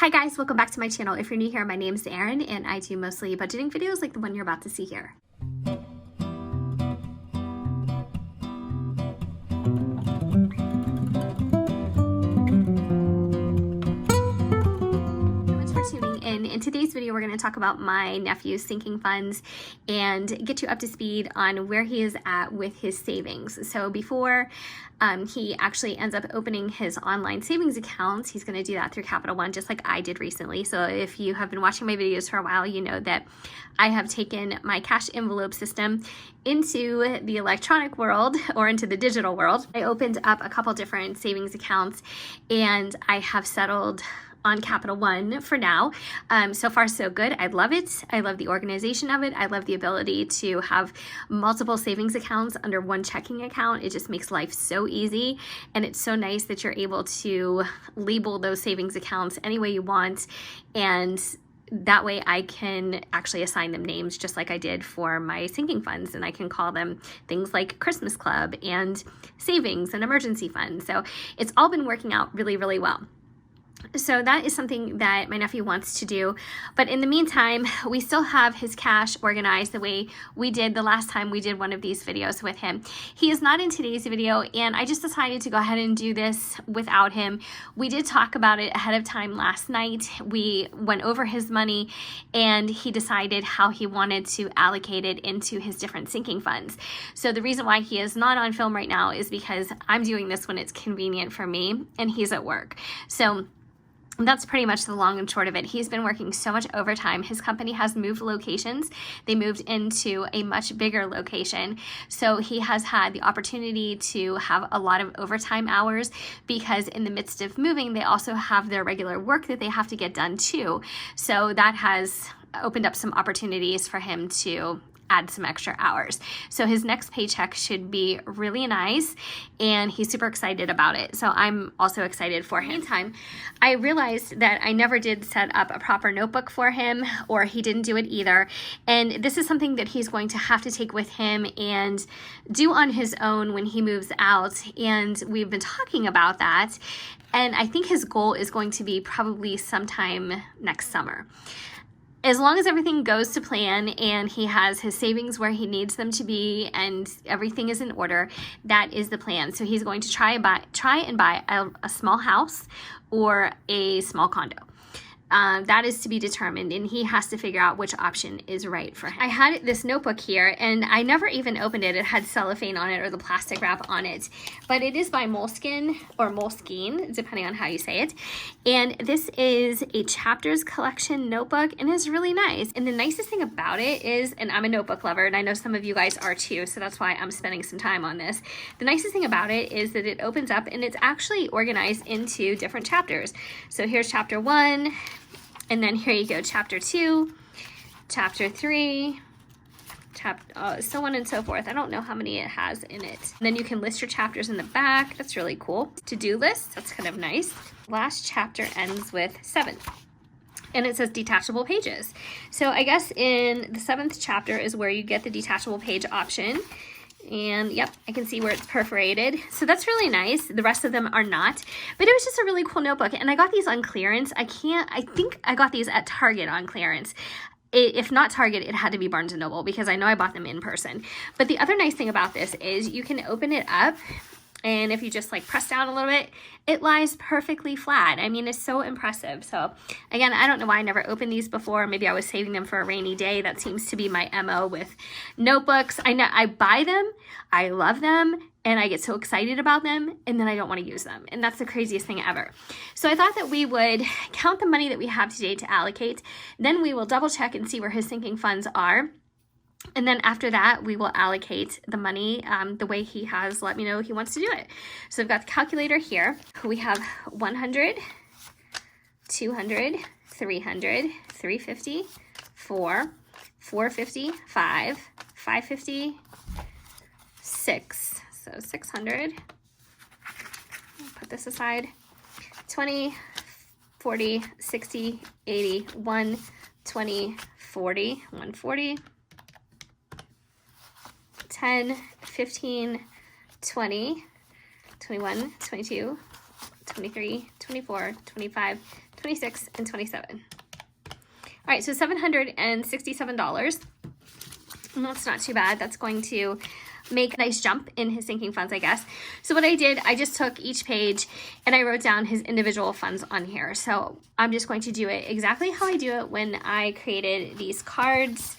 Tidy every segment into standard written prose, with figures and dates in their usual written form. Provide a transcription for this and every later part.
Hi guys, welcome back to my channel. If you're new here, my name is Erin and I do mostly budgeting videos like the one you're about to see here. In today's video, we're going to talk about my nephew's sinking funds and get you up to speed on where he is at with his savings. So before he actually ends up opening his online savings account, he's going to do that through Capital One, just like I did recently. So if you have been watching my videos for a while, you know that I have taken my cash envelope system into the electronic world or into the digital world. I opened up a couple different savings accounts and I have settled on Capital One for now. So far so good. I love it. I love the organization of it. I love the ability to have multiple savings accounts under one checking account. It just makes life so easy, and it's so nice that you're able to label those savings accounts any way you want, and that way I can actually assign them names just like I did for my sinking funds, and I can call them things like Christmas Club and Savings and Emergency Fund. So it's all been working out really, really well. So that is something that my nephew wants to do. But in the meantime, we still have his cash organized the way we did the last time we did one of these videos with him. He is not in today's video, and I just decided to go ahead and do this without him. We did talk about it ahead of time last night. We went over his money and he decided how he wanted to allocate it into his different sinking funds. So the reason why he is not on film right now is because I'm doing this when it's convenient for me and he's at work. So that's pretty much the long and short of it. He's been working so much overtime. His company has moved locations. They moved into a much bigger location. So he has had the opportunity to have a lot of overtime hours because in the midst of moving, they also have their regular work that they have to get done too. So that has opened up some opportunities for him to add some extra hours. So his next paycheck should be really nice, and he's super excited about it. So I'm also excited for him. Meantime, I realized that I never did set up a proper notebook for him, or he didn't do it either. And this is something that he's going to have to take with him and do on his own when he moves out. And we've been talking about that. And I think his goal is going to be probably sometime next summer. As long as everything goes to plan and he has his savings where he needs them to be and everything is in order, that is the plan. So he's going to try and buy a small house or a small condo. That is to be determined, and he has to figure out which option is right for him. I had this notebook here, and I never even opened it. It had cellophane on it or the plastic wrap on it, but it is by Moleskine or Moleskine, depending on how you say it. And this is a chapters collection notebook, and it's really nice. And the nicest thing about it is, and I'm a notebook lover, and I know some of you guys are too, so that's why I'm spending some time on this. The nicest thing about it is that it opens up and it's actually organized into different chapters. So here's chapter 1. And then here you go, chapter 2, chapter 3, so on and so forth. I don't know how many it has in it. And then you can list your chapters in the back. That's really cool. To-do list, that's kind of nice. Last chapter ends with 7. And it says detachable pages. So I guess in the 7th chapter is where you get the detachable page option. And yep, I can see where it's perforated. So that's really nice. The rest of them are not, but it was just a really cool notebook. And I got these on clearance. I think I got these at Target on clearance. If not Target, it had to be Barnes & Noble because I know I bought them in person. But the other nice thing about this is you can open it up, and if you just like press down a little bit, it lies perfectly flat. I mean, it's so impressive. So again, I don't know why I never opened these before. Maybe I was saving them for a rainy day. That seems to be my MO with notebooks. I know I buy them, I love them, and I get so excited about them, and then I don't want to use them. And that's the craziest thing ever. So I thought that we would count the money that we have today to allocate. Then we will double check and see where his sinking funds are. And then after that, we will allocate the money the way he has let me know he wants to do it. So I've got the calculator here. We have 100, 200, 300, 350, 4, 450, 5, 550, 6. So 600. Put this aside. 20, 40, 60, 80, 1, 20, 40, 140. 10, 15, 20, 21, 22, 23, 24, 25, 26, and 27. All right, so $767. And that's not too bad. That's going to make a nice jump in his sinking funds, I guess. So what I did, I just took each page and I wrote down his individual funds on here. So I'm just going to do it exactly how I do it when I created these cards.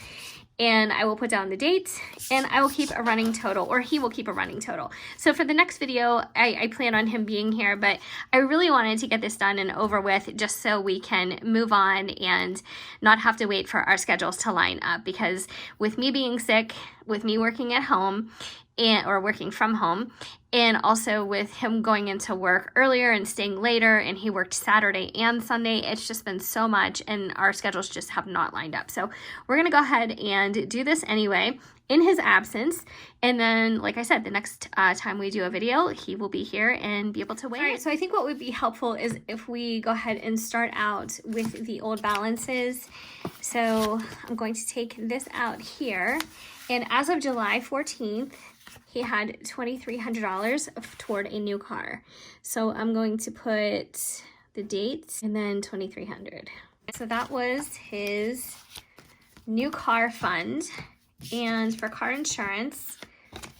And I will put down the dates and I will keep a running total, or he will keep a running total. So for the next video, I plan on him being here, but I really wanted to get this done and over with just so we can move on and not have to wait for our schedules to line up, because with me being sick, with me working at home or working from home, and also with him going into work earlier and staying later, and he worked Saturday and Sunday, it's just been so much and our schedules just have not lined up. So we're gonna go ahead and do this anyway in his absence, and then like I said, the next time we do a video, he will be here and be able to weigh. All right, so I think what would be helpful is if we go ahead and start out with the old balances. So I'm going to take this out here, and as of July 14th, he had $2,300 toward a new car. So I'm going to put the date and then $2,300. So that was his new car fund. And for car insurance,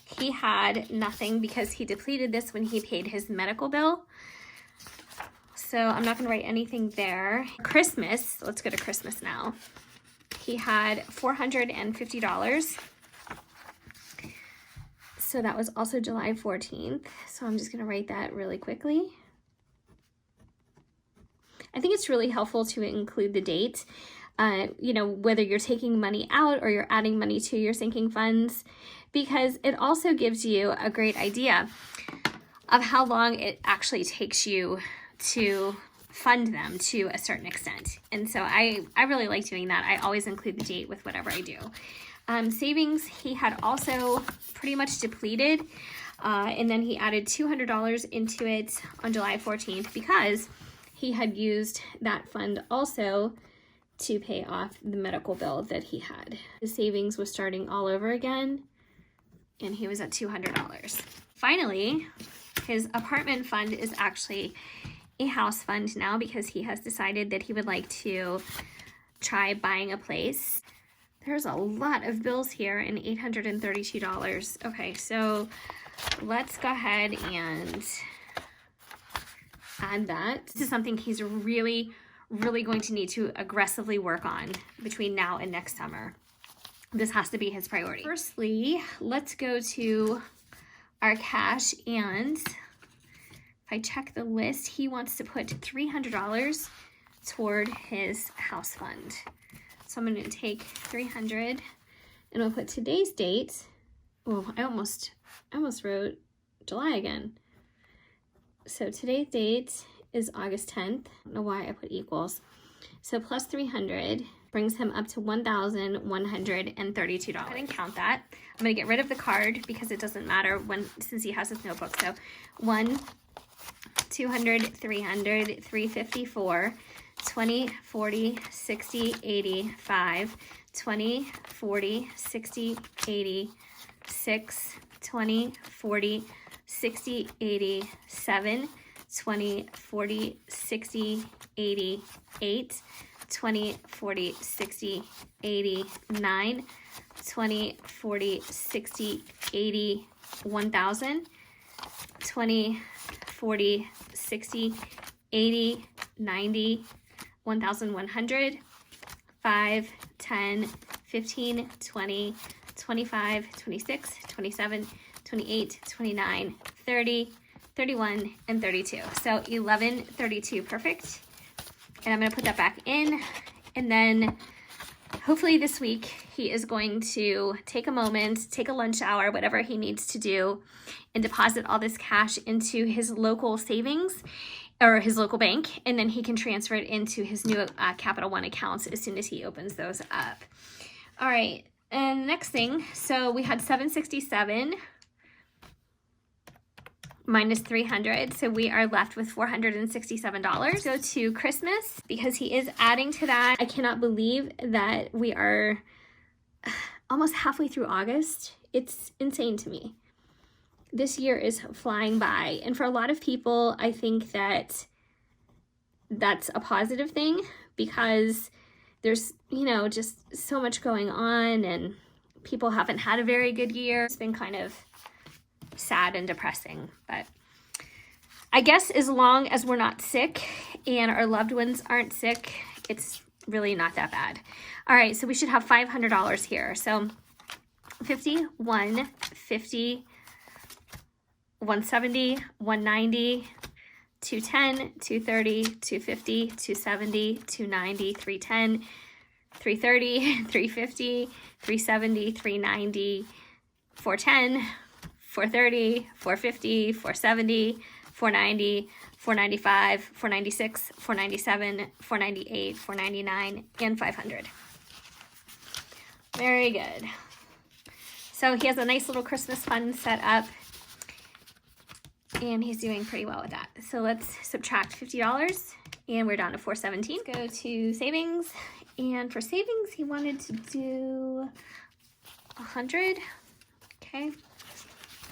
he had nothing because he depleted this when he paid his medical bill. So I'm not gonna write anything there. Christmas, let's go to Christmas now. He had $450. So that was also July 14th. So I'm just gonna write that really quickly. I think it's really helpful to include the date, you know, whether you're taking money out or you're adding money to your sinking funds, because it also gives you a great idea of how long it actually takes you to fund them to a certain extent. And so I really like doing that. I always include the date with whatever I do. Savings, he had also pretty much depleted, and then he added $200 into it on July 14th because he had used that fund also to pay off the medical bill that he had. The savings was starting all over again, and he was at $200. Finally, his apartment fund is actually a house fund now because he has decided that he would like to try buying a place. There's a lot of bills here and $832. Okay, so let's go ahead and add that. This is something he's really going to need to aggressively work on between now and next summer. This has to be his priority. Firstly, let's go to our cash, and if I check the list, he wants to put $300 toward his house fund. So I'm going to take 300 and I'll put today's date. Oh, I almost wrote July again. So today's date is August 10th. I don't know why I put equals. So plus 300 brings him up to $1,132. I didn't count that. I'm going to get rid of the card because it doesn't matter since he has his notebook. So 1, 200, 300, 354, 20, 40, 60, 80, 5, 20, 40, 60, 80, 6, 20, 40, 60, 80, 7, 20, 40, 60, 80, 8, 20, 40, 60, 80, 9, 20, 40, 60, 80, 1,000, 20, 40, 60, 80, 90, 1,100, 5, 10, 15, 20, 25, 26, 27, 28, 29, 30, 31, and 32. So 1132, perfect. And I'm gonna put that back in, and then hopefully this week he is going to take a moment, take a lunch hour, whatever he needs to do, and deposit all this cash into his local savings or his local bank, and then he can transfer it into his new Capital One accounts as soon as he opens those up. All right, and next thing, so we had 767 minus 300, so we are left with $467. Go to Christmas because he is adding to that. I cannot believe that we are almost halfway through August. It's insane to me. This year is flying by, and for a lot of people, I think that that's a positive thing, because there's, you know, just so much going on and people haven't had a very good year. It's been kind of sad and depressing, but I guess as long as we're not sick and our loved ones aren't sick, it's really not that bad. All right, so we should have $500 here. So 50, 150, 170, 190, 210, 230, 250, 270, 290, 310, 330, 350, 370, 390, 410, 430, 450, 470, 490, 495, 496, 497, 498, 499, and 500. Very good. So he has a nice little Christmas fund set up, and he's doing pretty well with that. So let's subtract $50, and we're down to $417. Go to savings, and for savings, he wanted to do 100. Okay.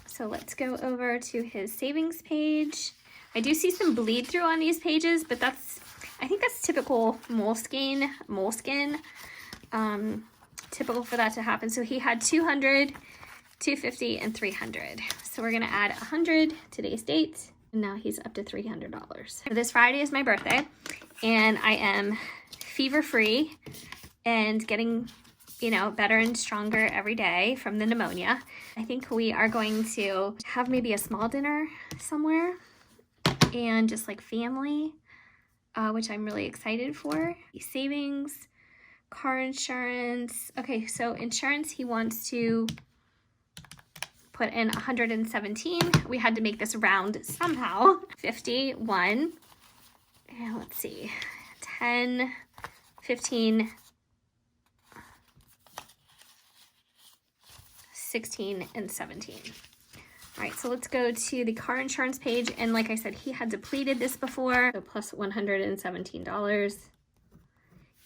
So let's go over to his savings page. I do see some bleed through on these pages, but I think that's typical Moleskine, typical for that to happen. So he had 200, 250, and 300. So we're gonna add 100, today's date, and now he's up to $300. This Friday is my birthday, and I am fever-free and getting, you know, better and stronger every day from the pneumonia. I think we are going to have maybe a small dinner somewhere and just like family, which I'm really excited for. Savings, car insurance. Okay, so insurance, he wants to put in 117. We had to make this round somehow. 51, and let's see, 10, 15, 16, and 17. All right, so let's go to the car insurance page. And like I said, he had depleted this before, so plus $117.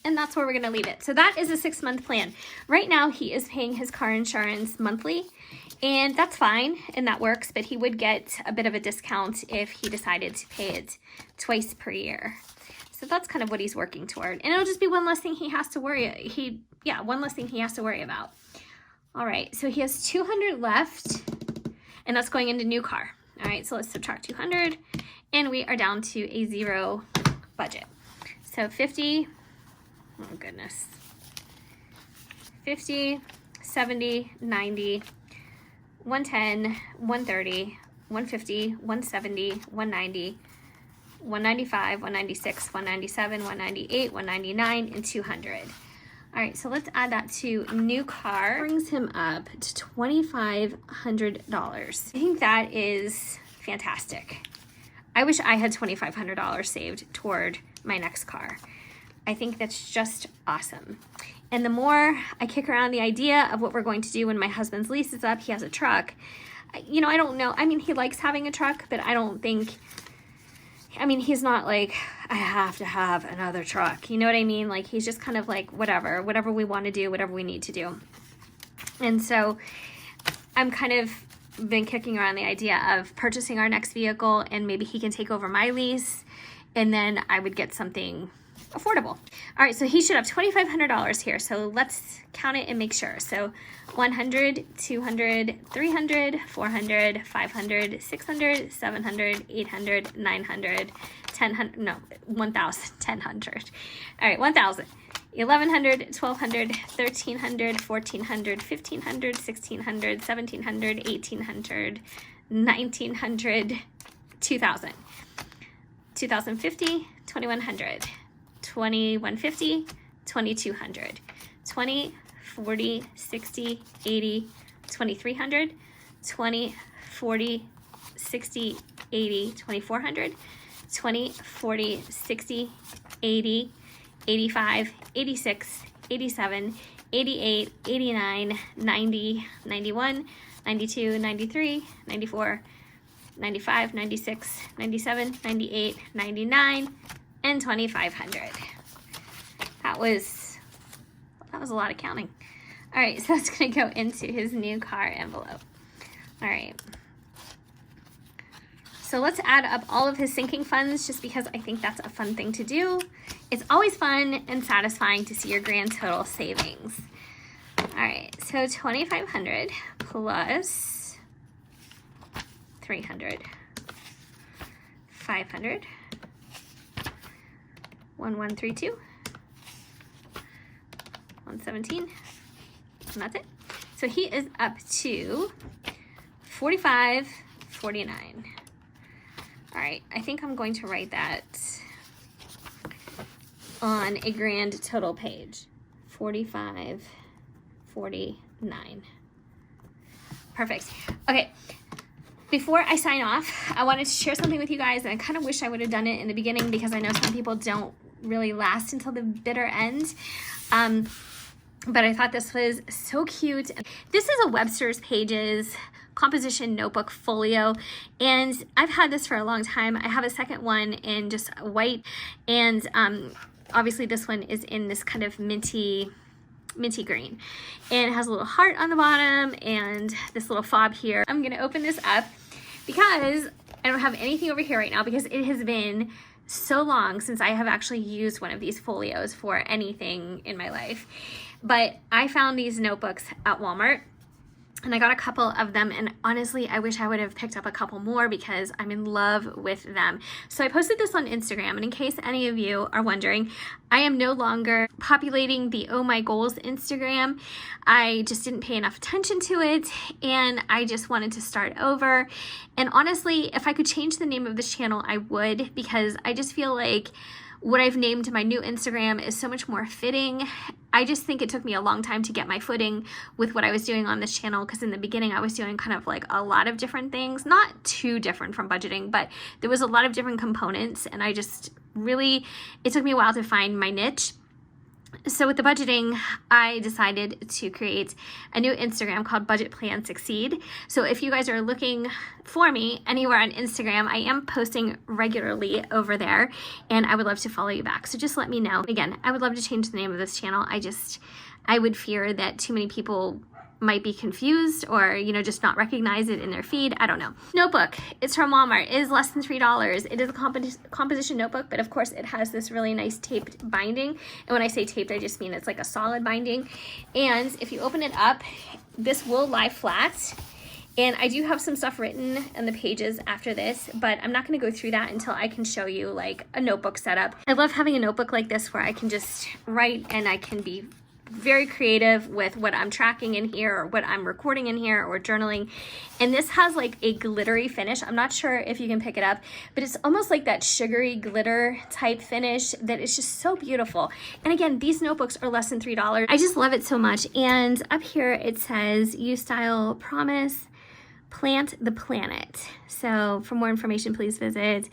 And that's where we're gonna leave it. So that is a 6-month plan. Right now, he is paying his car insurance monthly, and that's fine, and that works, but he would get a bit of a discount if he decided to pay it twice per year. So that's kind of what he's working toward. And it'll just be one less thing he has to worry, one less thing he has to worry about. All right, so he has 200 left, and that's going into new car. All right, so let's subtract 200, and we are down to a 0 budget. So 50, oh goodness, 50, 70, 90, 110, 130, 150, 170, 190, 195, 196, 197, 198, 199, and 200. All right, so let's add that to new car. Brings him up to $2,500. I think that is fantastic. I wish I had $2,500 saved toward my next car. I think that's just awesome. And the more I kick around the idea of what we're going to do when my husband's lease is up, he has a truck. You know, I don't know. I mean, he likes having a truck, but I don't think, I mean, he's not like, I have to have another truck. You know what I mean? Like, he's just kind of like, whatever we want to do, whatever we need to do. And so I'm kind of been kicking around the idea of purchasing our next vehicle, and maybe he can take over my lease, and then I would get something affordable. All right, so he should have $2,500 here. So let's count it and make sure. So 100, 200, 300, 400, 500, 600, 700, 800, 900, 1,000, no, 1,000, 1,000. All right, 1,000, 1,100, 1,200, 1,300, 1,400, 1,500, 1,600, 1,700, 1,800, 1,900, 2,000, 2,050, 2,100, 2,150, 2,200, 20, 40, 60, 80, 2,300, 20, 40, 60, 80, 2,400, 20, 40, 60, 80, 85, 86, 87, 88, 89, 90, 91, 92, 93, 94, 95, 96, 97, 98, 99, and 2,500. That was a lot of counting. All right, so that's gonna go into his new car envelope. All right. So So let's add up all of his sinking funds just because I think that's a fun thing to do. It's always fun and satisfying to see your grand total savings. All right, so 2,500 plus 300, 500, 1132, 117, and that's it. So he is up to 45.49. All right, I think I'm going to write that on a grand total page. 45.49. Perfect. Okay, before I sign off, I wanted to share something with you guys, and I kind of wish I would have done it in the beginning because I know some people don't really last until the bitter end. But I thought this was so cute. This is a Webster's Pages composition notebook folio, and I've had this for a long time. I have a second one in just white, and obviously this one is in this kind of minty green, and it has a little heart on the bottom and this little fob here. I'm gonna open this up because I don't have anything over here right now because it has been so long since I have actually used one of these folios for anything in my life. But I found these notebooks at Walmart, and I got a couple of them, and honestly, I wish I would have picked up a couple more because I'm in love with them. So I posted this on Instagram, and in case any of you are wondering, I am no longer populating the Oh My Goals Instagram. I just didn't pay enough attention to it, and I just wanted to start over. And honestly, if I could change the name of this channel, I would, because I just feel like what I've named my new Instagram is so much more fitting. I just think it took me a long time to get my footing with what I was doing on this channel, because in the beginning I was doing kind of like a lot of different things, not too different from budgeting, but there was a lot of different components, and I just really, it took me a while to find my niche. So with the budgeting, I decided to create a new Instagram called Budget Plan Succeed. So if you guys are looking for me anywhere on Instagram, I am posting regularly over there, and I would love to follow you back. So just let me know. Again, I would love to change the name of this channel. I would fear that too many people might be confused or, you know, just not recognize it in their feed. I don't know. Notebook, it's from Walmart. It is less than $3. It is a composition notebook, but of course it has this really nice taped binding. And when I say taped, I just mean it's like a solid binding. And if you open it up, this will lie flat. And I do have some stuff written in the pages after this, but I'm not going to go through that until I can show you like a notebook setup. I love having a notebook like this where I can just write, and I can be very creative with what I'm tracking in here or what I'm recording in here or journaling. And this has like a glittery finish. I'm not sure if you can pick it up, but it's almost like that sugary glitter type finish that is just so beautiful. And again, these notebooks are less than $3. I just love it so much. And up here it says, "You style promise, plant the planet." So for more information, please visit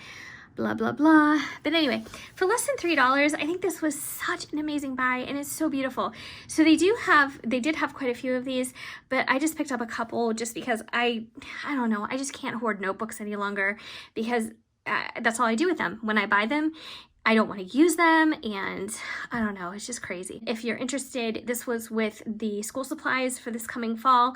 blah, blah, blah. But anyway, for less than $3, I think this was such an amazing buy, and it's so beautiful. So they did have quite a few of these, but I just picked up a couple just because I don't know, I just can't hoard notebooks any longer, because that's all I do with them. When I buy them, I don't want to use them, and I don't know, it's just crazy. If you're interested, this was with the school supplies for this coming fall,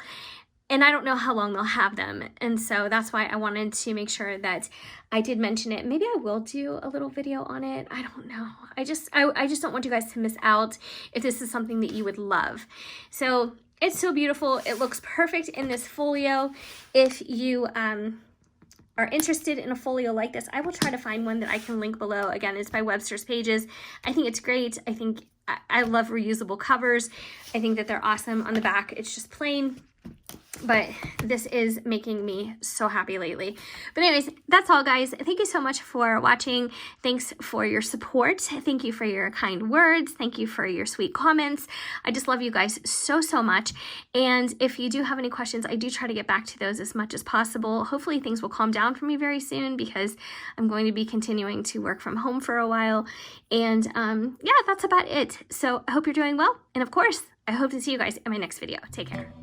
and I don't know how long they'll have them. And so that's why I wanted to make sure that I did mention it. Maybe I will do a little video on it. I don't know. I just don't want you guys to miss out if this is something that you would love. So it's so beautiful. It looks perfect in this folio. If you are interested in a folio like this, I will try to find one that I can link below. Again, it's by Webster's Pages. I think it's great. I love reusable covers. I think that they're awesome. On the back, it's just plain. But this is making me so happy lately. But anyways, that's all, guys. Thank you so much for watching. Thanks for your support. Thank you for your kind words. Thank you for your sweet comments. I just love you guys so, so much. And if you do have any questions, I do try to get back to those as much as possible. Hopefully things will calm down for me very soon, because I'm going to be continuing to work from home for a while. And yeah, that's about it. So I hope you're doing well. And of course, I hope to see you guys in my next video. Take care.